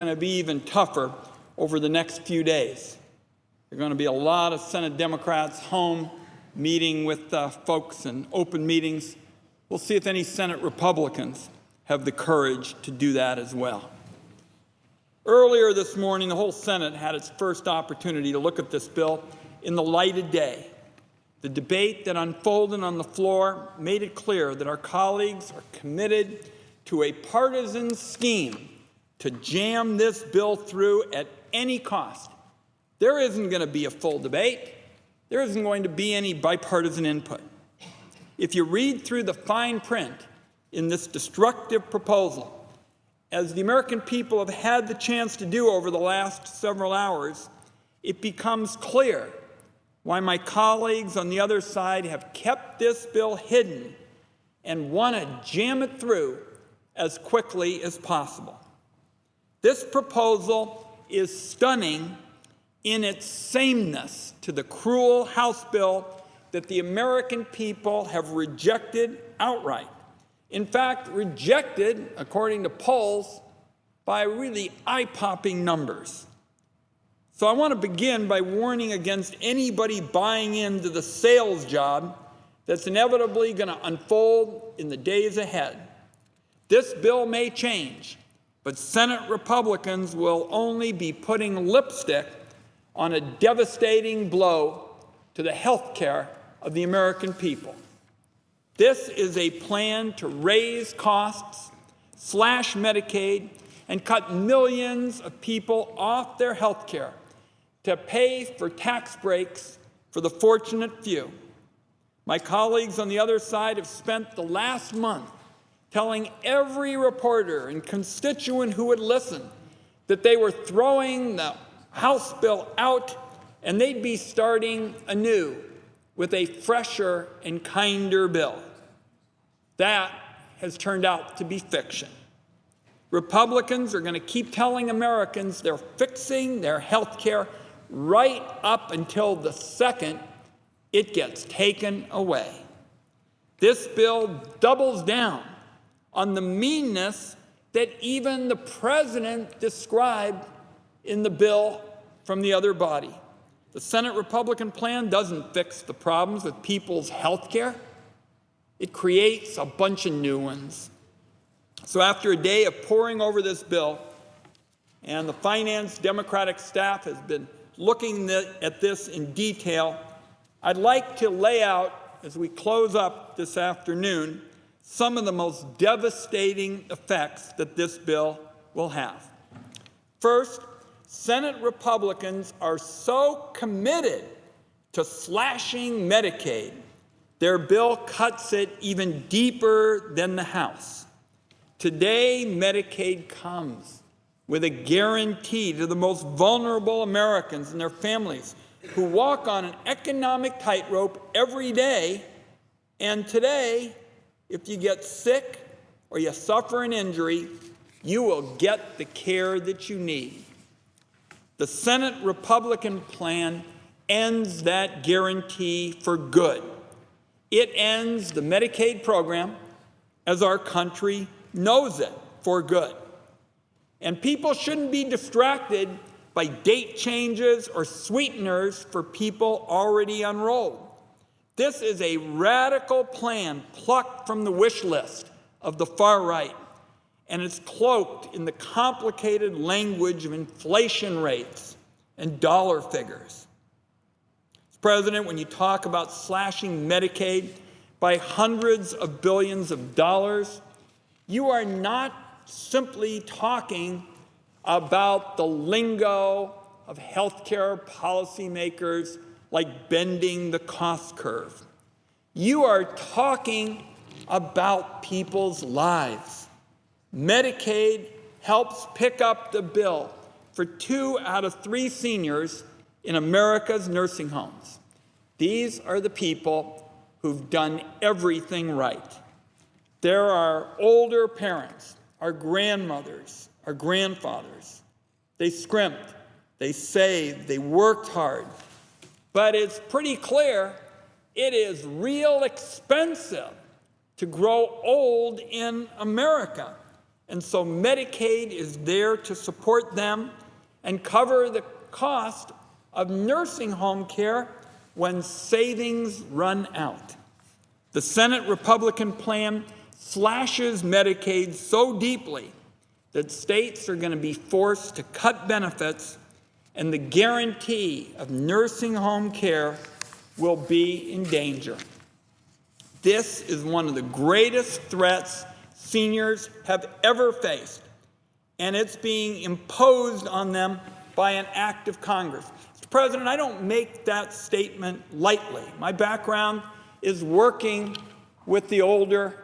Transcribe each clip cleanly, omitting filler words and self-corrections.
going to be even tougher over the next few days. There are going to be a lot of Senate Democrats home meeting with folks and open meetings. We'll see if any Senate Republicans have the courage to do that as well. Earlier this morning, the whole Senate had its first opportunity to look at this bill in the light of day. The debate that unfolded on the floor made it clear that our colleagues are committed to a partisan scheme to jam this bill through at any cost. There isn't going to be a full debate. There isn't going to be any bipartisan input. If you read through the fine print in this destructive proposal, as the American people have had the chance to do over the last several hours, it becomes clear why my colleagues on the other side have kept this bill hidden and want to jam it through as quickly as possible. This proposal is stunning in its sameness to the cruel House bill that the American people have rejected outright. In fact, rejected, according to polls, by really eye-popping numbers. So I want to begin by warning against anybody buying into the sales job that's inevitably going to unfold in the days ahead. This bill may change, but Senate Republicans will only be putting lipstick on a devastating blow to the health care of the American people. This is a plan to raise costs, slash Medicaid, and cut millions of people off their health care to pay for tax breaks for the fortunate few. My colleagues on the other side have spent the last month telling every reporter and constituent who would listen that they were throwing the House bill out and they'd be starting anew with a fresher and kinder bill. That has turned out to be fiction. Republicans are going to keep telling Americans they're fixing their health care right up until the second it gets taken away. This bill doubles down on the meanness that even the president described in the bill from the other body. The Senate Republican plan doesn't fix the problems with people's health care. It creates a bunch of new ones. So after a day of poring over this bill, and the Finance Democratic staff has been looking at this in detail, I'd like to lay out, as we close up this afternoon, some of the most devastating effects that this bill will have. First, Senate Republicans are so committed to slashing Medicaid, their bill cuts it even deeper than the House. Today, Medicaid comes with a guarantee to the most vulnerable Americans and their families who walk on an economic tightrope every day. And today, if you get sick or you suffer an injury, you will get the care that you need. The Senate Republican plan ends that guarantee for good. It ends the Medicaid program as our country knows it for good. And people shouldn't be distracted by date changes or sweeteners for people already enrolled. This is a radical plan plucked from the wish list of the far right, and it's cloaked in the complicated language of inflation rates and dollar figures. Mr. President, when you talk about slashing Medicaid by hundreds of billions of dollars, you are not simply talking about the lingo of healthcare policymakers like bending the cost curve. You are talking about people's lives. Medicaid helps pick up the bill for 2 out of 3 seniors in America's nursing homes. These are the people who've done everything right. There are older parents, our grandmothers, our grandfathers. They scrimped, they saved, they worked hard. But it's pretty clear it is real expensive to grow old in America. And so Medicaid is there to support them and cover the cost of nursing home care when savings run out. The Senate Republican plan slashes Medicaid so deeply that states are going to be forced to cut benefits, and the guarantee of nursing home care will be in danger. This is one of the greatest threats seniors have ever faced, and it's being imposed on them by an act of Congress. Mr. President, I don't make that statement lightly. My background is working with the older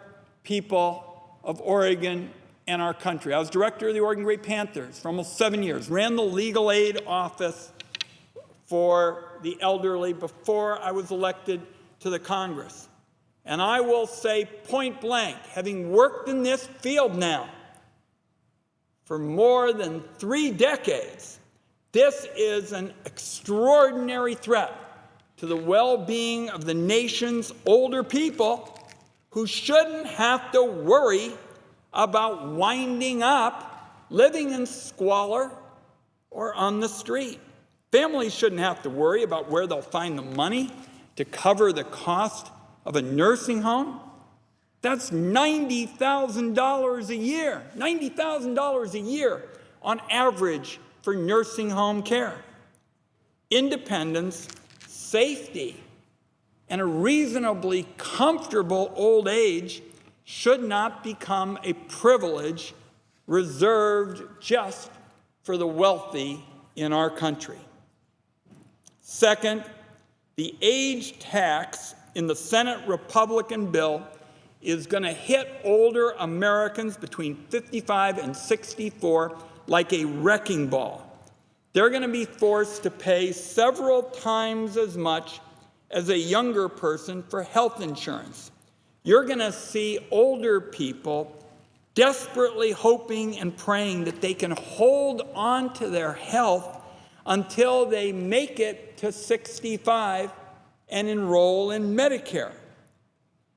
people of Oregon and our country. I was director of the Oregon Great Panthers for almost 7 years, ran the legal aid office for the elderly before I was elected to the Congress. And I will say point blank, having worked in this field now for more than 3 decades, this is an extraordinary threat to the well-being of the nation's older people who shouldn't have to worry about winding up living in squalor or on the street. Families shouldn't have to worry about where they'll find the money to cover the cost of a nursing home. That's $90,000 a year, $90,000 a year on average for nursing home care. Independence, safety, and a reasonably comfortable old age should not become a privilege reserved just for the wealthy in our country. Second, the age tax in the Senate Republican bill is going to hit older Americans between 55 and 64 like a wrecking ball. They're going to be forced to pay several times as much as a younger person for health insurance. You're going to see older people desperately hoping and praying that they can hold on to their health until they make it to 65 and enroll in Medicare.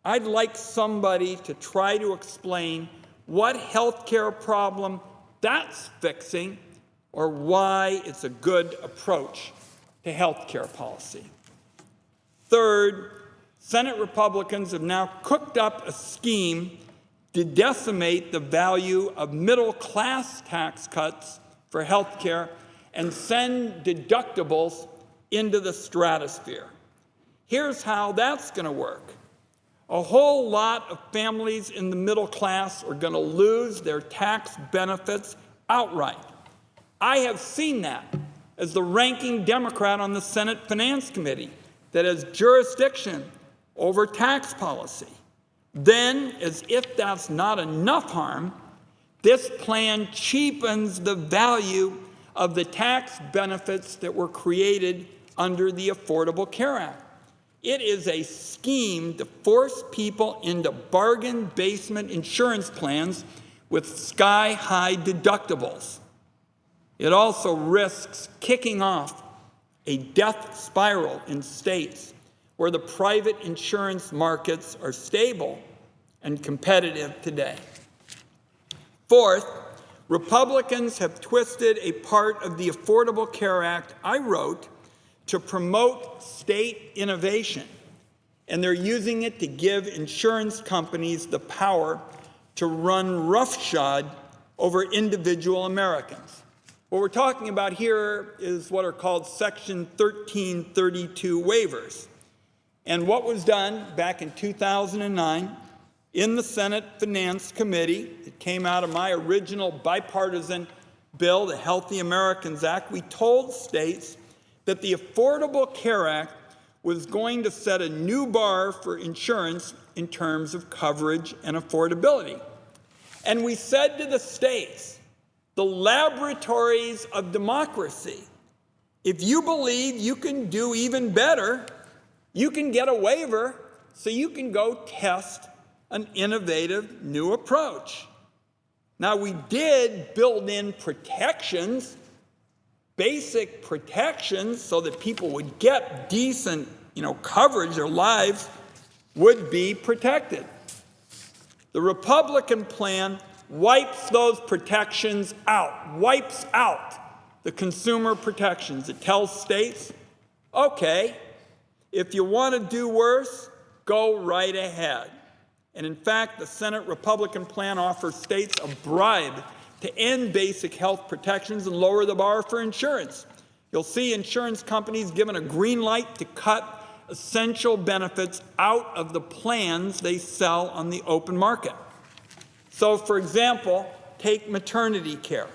I'd like somebody to try to explain what health care problem that's fixing or why it's a good approach to health care policy. Third, Senate Republicans have now cooked up a scheme to decimate the value of middle-class tax cuts for health care and send deductibles into the stratosphere. Here's how that's going to work. A whole lot of families in the middle class are going to lose their tax benefits outright. I have seen that as the ranking Democrat on the Senate Finance Committee that has jurisdiction over tax policy. Then, as if that's not enough harm, this plan cheapens the value of the tax benefits that were created under the Affordable Care Act. It is a scheme to force people into bargain basement insurance plans with sky-high deductibles. It also risks kicking off a death spiral in states where the private insurance markets are stable and competitive today. Fourth, Republicans have twisted a part of the Affordable Care Act I wrote to promote state innovation, and they're using it to give insurance companies the power to run roughshod over individual Americans. What we're talking about here is what are called Section 1332 waivers. And what was done back in 2009 in the Senate Finance Committee, it came out of my original bipartisan bill, the Healthy Americans Act, we told states that the Affordable Care Act was going to set a new bar for insurance in terms of coverage and affordability. And we said to the states, the laboratories of democracy, if you believe you can do even better, you can get a waiver so you can go test an innovative new approach. Now, we did build in protections, basic protections, so that people would get decent, coverage, their lives would be protected. The Republican plan wipes those protections out, wipes out the consumer protections. It tells states, okay, if you want to do worse, go right ahead. And in fact, the Senate Republican plan offers states a bribe to end basic health protections and lower the bar for insurance. You'll see insurance companies given a green light to cut essential benefits out of the plans they sell on the open market. So, for example, take maternity care.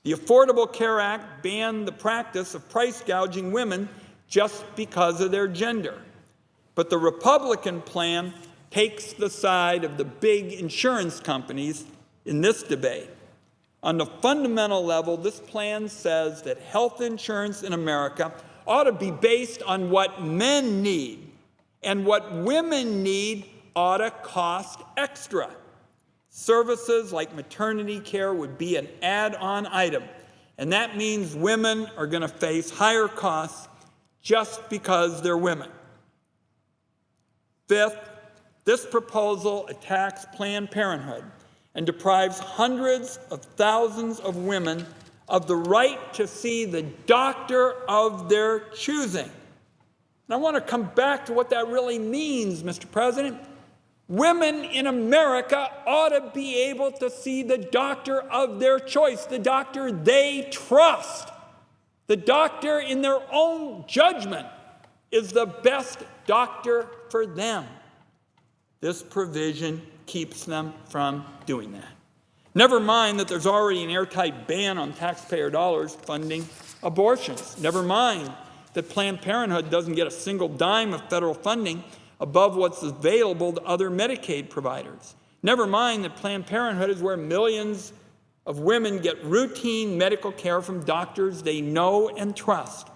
The Affordable Care Act banned the practice of price gouging women just because of their gender. But the Republican plan takes the side of the big insurance companies in this debate. On the fundamental level, this plan says that health insurance in America ought to be based on what men need, and what women need ought to cost extra. Services like maternity care would be an add-on item, and that means women are going to face higher costs just because they're women. Fifth, this proposal attacks Planned Parenthood and deprives hundreds of thousands of women of the right to see the doctor of their choosing. And I want to come back to what that really means, Mr. President. Women in America ought to be able to see the doctor of their choice, the doctor they trust. The doctor, in their own judgment, is the best doctor for them. This provision keeps them from doing that. Never mind that there's already an airtight ban on taxpayer dollars funding abortions. Never mind that Planned Parenthood doesn't get a single dime of federal funding above what's available to other Medicaid providers. Never mind that Planned Parenthood is where millions of women get routine medical care from doctors they know and trust.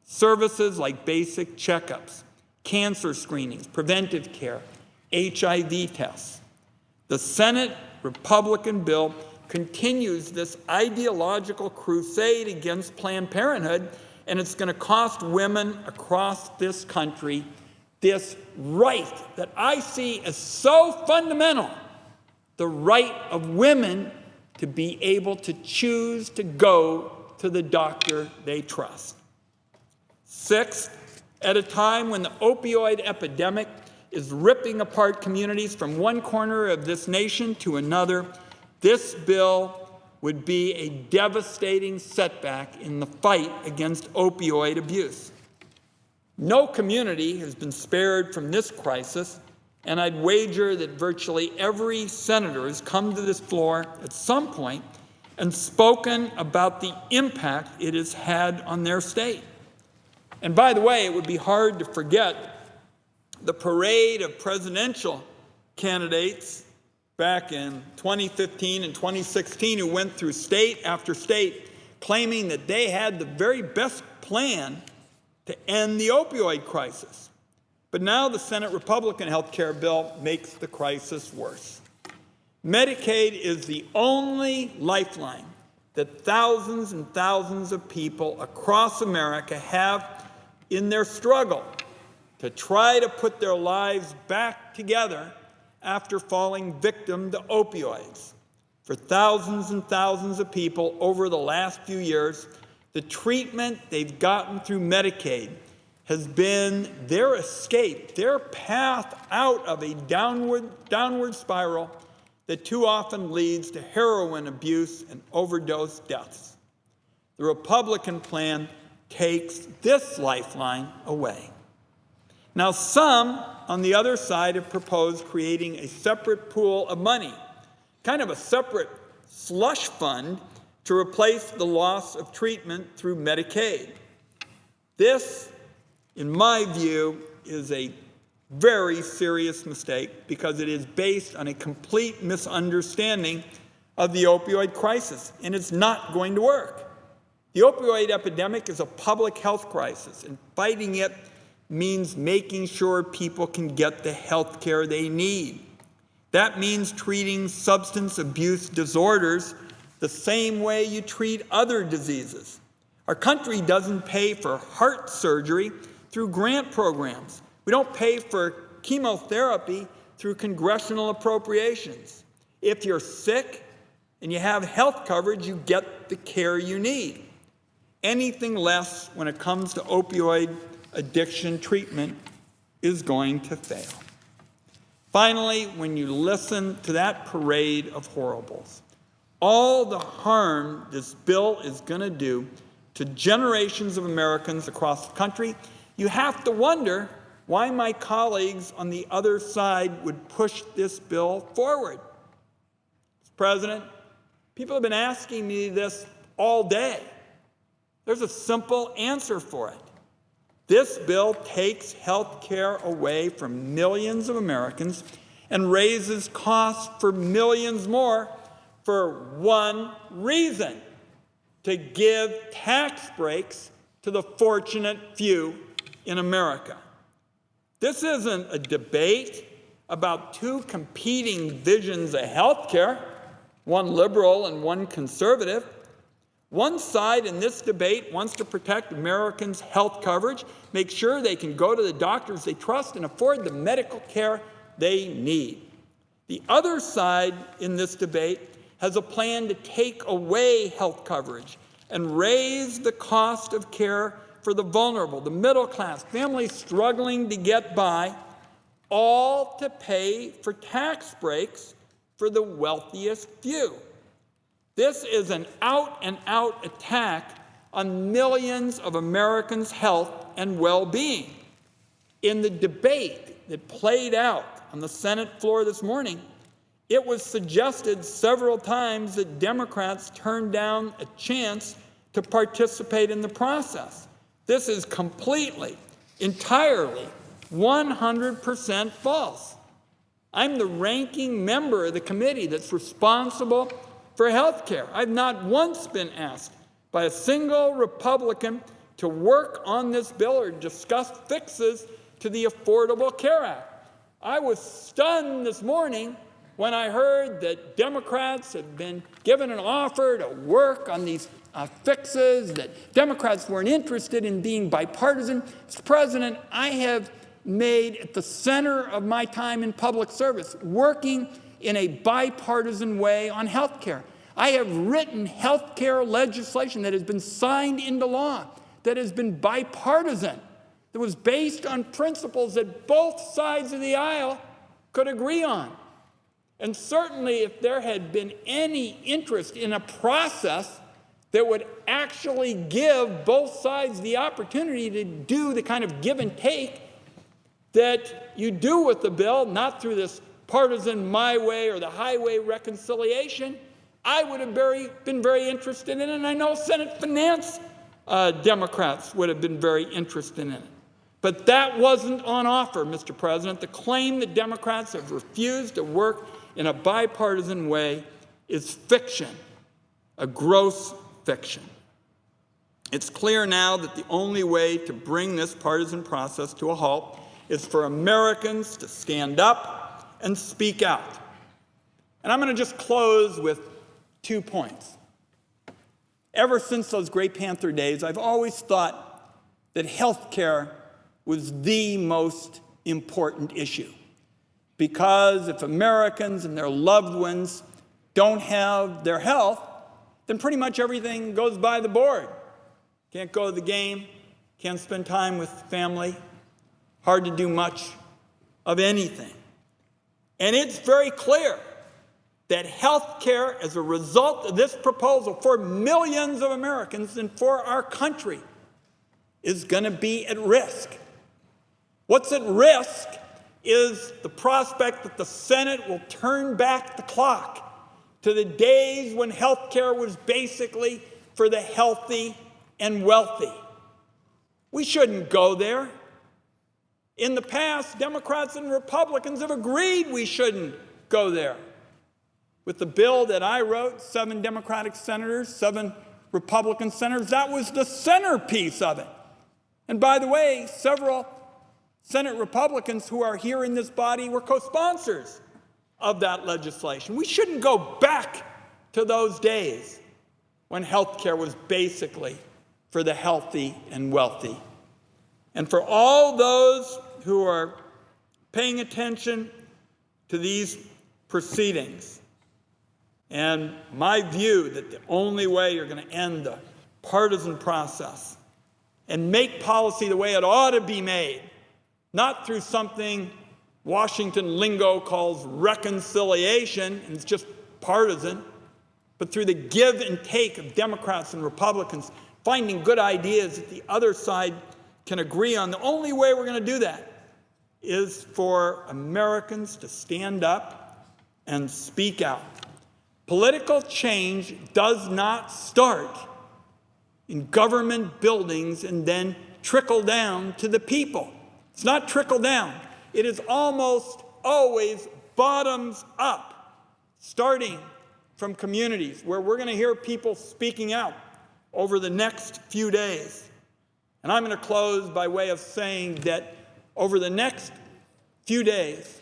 Services like basic checkups, cancer screenings, preventive care, HIV tests. The Senate Republican bill continues this ideological crusade against Planned Parenthood, and it's going to cost women across this country this right that I see as so fundamental, the right of women to be able to choose to go to the doctor they trust. Sixth, at a time when the opioid epidemic is ripping apart communities from one corner of this nation to another, this bill would be a devastating setback in the fight against opioid abuse. No community has been spared from this crisis, and I'd wager that virtually every senator has come to this floor at some point and spoken about the impact it has had on their state. And by the way, it would be hard to forget the parade of presidential candidates back in 2015 and 2016 who went through state after state claiming that they had the very best plan to end the opioid crisis. But now the Senate Republican health care bill makes the crisis worse. Medicaid is the only lifeline that thousands and thousands of people across America have in their struggle to try to put their lives back together after falling victim to opioids. For thousands and thousands of people over the last few years, the treatment they've gotten through Medicaid has been their escape, their path out of a downward spiral that too often leads to heroin abuse and overdose deaths. The Republican plan takes this lifeline away. Now, some on the other side have proposed creating a separate pool of money, kind of a separate slush fund to replace the loss of treatment through Medicaid. This, in my view, is a very serious mistake because it is based on a complete misunderstanding of the opioid crisis, and it's not going to work. The opioid epidemic is a public health crisis, and fighting it means making sure people can get the health care they need. That means treating substance abuse disorders the same way you treat other diseases. Our country doesn't pay for heart surgery through grant programs. We don't pay for chemotherapy through congressional appropriations. If you're sick, and you have health coverage, you get the care you need. Anything less when it comes to opioid addiction treatment is going to fail. Finally, when you listen to that parade of horribles, all the harm this bill is going to do to generations of Americans across the country, you have to wonder why my colleagues on the other side would push this bill forward. Mr. President, people have been asking me this all day. There's a simple answer for it. This bill takes health care away from millions of Americans and raises costs for millions more for one reason: to give tax breaks to the fortunate few in America. This isn't a debate about two competing visions of health care, one liberal and one conservative. One side in this debate wants to protect Americans' health coverage, make sure they can go to the doctors they trust and afford the medical care they need. The other side in this debate has a plan to take away health coverage and raise the cost of care for the vulnerable, the middle class, families struggling to get by, all to pay for tax breaks for the wealthiest few. This is an out-and-out attack on millions of Americans' health and well-being. In the debate that played out on the Senate floor this morning, it was suggested several times that Democrats turned down a chance to participate in the process. This is completely, entirely, 100% false. I'm the ranking member of the committee that's responsible for health care. I've not once been asked by a single Republican to work on this bill or discuss fixes to the Affordable Care Act. I was stunned this morning when I heard that Democrats had been given an offer to work on these fixes, that Democrats weren't interested in being bipartisan. Mr. President, I have made at the center of my time in public service working in a bipartisan way on health care. I have written health care legislation that has been signed into law, that has been bipartisan, that was based on principles that both sides of the aisle could agree on. And certainly if there had been any interest in a process that would actually give both sides the opportunity to do the kind of give and take that you do with the bill, not through this partisan my way or the highway reconciliation, I would have been very interested in it, and I know Senate Finance Democrats would have been very interested in it. But that wasn't on offer, Mr. President. The claim that Democrats have refused to work in a bipartisan way is fiction, a gross fiction. It's clear now that the only way to bring this partisan process to a halt is for Americans to stand up and speak out. And I'm going to just close with 2 points. Ever since those Grey Panther days, I've always thought that health care was the most important issue. Because if Americans and their loved ones don't have their health, then pretty much everything goes by the board. Can't go to the game, can't spend time with family, hard to do much of anything. And it's very clear that health care, as a result of this proposal for millions of Americans and for our country, is going to be at risk. What's at risk is the prospect that the Senate will turn back the clock to the days when health care was basically for the healthy and wealthy. We shouldn't go there. In the past, Democrats and Republicans have agreed we shouldn't go there. With the bill that I wrote, 7 Democratic senators, 7 Republican senators, that was the centerpiece of it. And by the way, several Senate Republicans who are here in this body were co-sponsors of that legislation. We shouldn't go back to those days when health care was basically for the healthy and wealthy. And for all those who are paying attention to these proceedings And my view that the only way you're going to end the partisan process and make policy the way it ought to be made, not through something Washington lingo calls reconciliation, and it's just partisan, but through the give and take of Democrats and Republicans, finding good ideas that the other side can agree on. The only way we're going to do that is for Americans to stand up and speak out. Political change does not start in government buildings and then trickle down to the people. It's not trickle down. It is almost always bottoms up, starting from communities where we're going to hear people speaking out over the next few days. And I'm going to close by way of saying that over the next few days,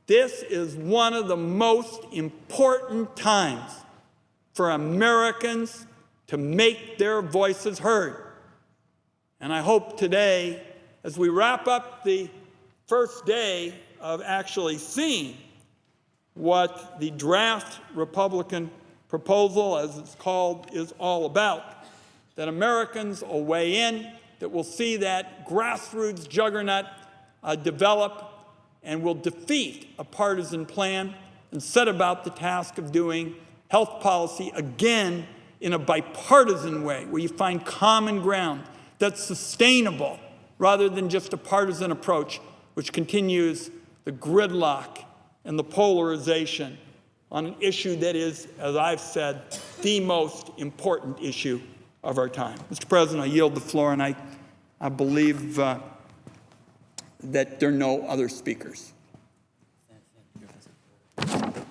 this is one of the most important times for Americans to make their voices heard. And I hope today, as we wrap up the first day of actually seeing what the draft Republican proposal, as it's called, is all about, that Americans will weigh in, that we'll see that grassroots juggernaut develop and will defeat a partisan plan and set about the task of doing health policy again in a bipartisan way, where you find common ground that's sustainable rather than just a partisan approach which continues the gridlock and the polarization on an issue that is, as I've said, the most important issue of our time. Mr. President, I yield the floor, and I believe that there are no other speakers.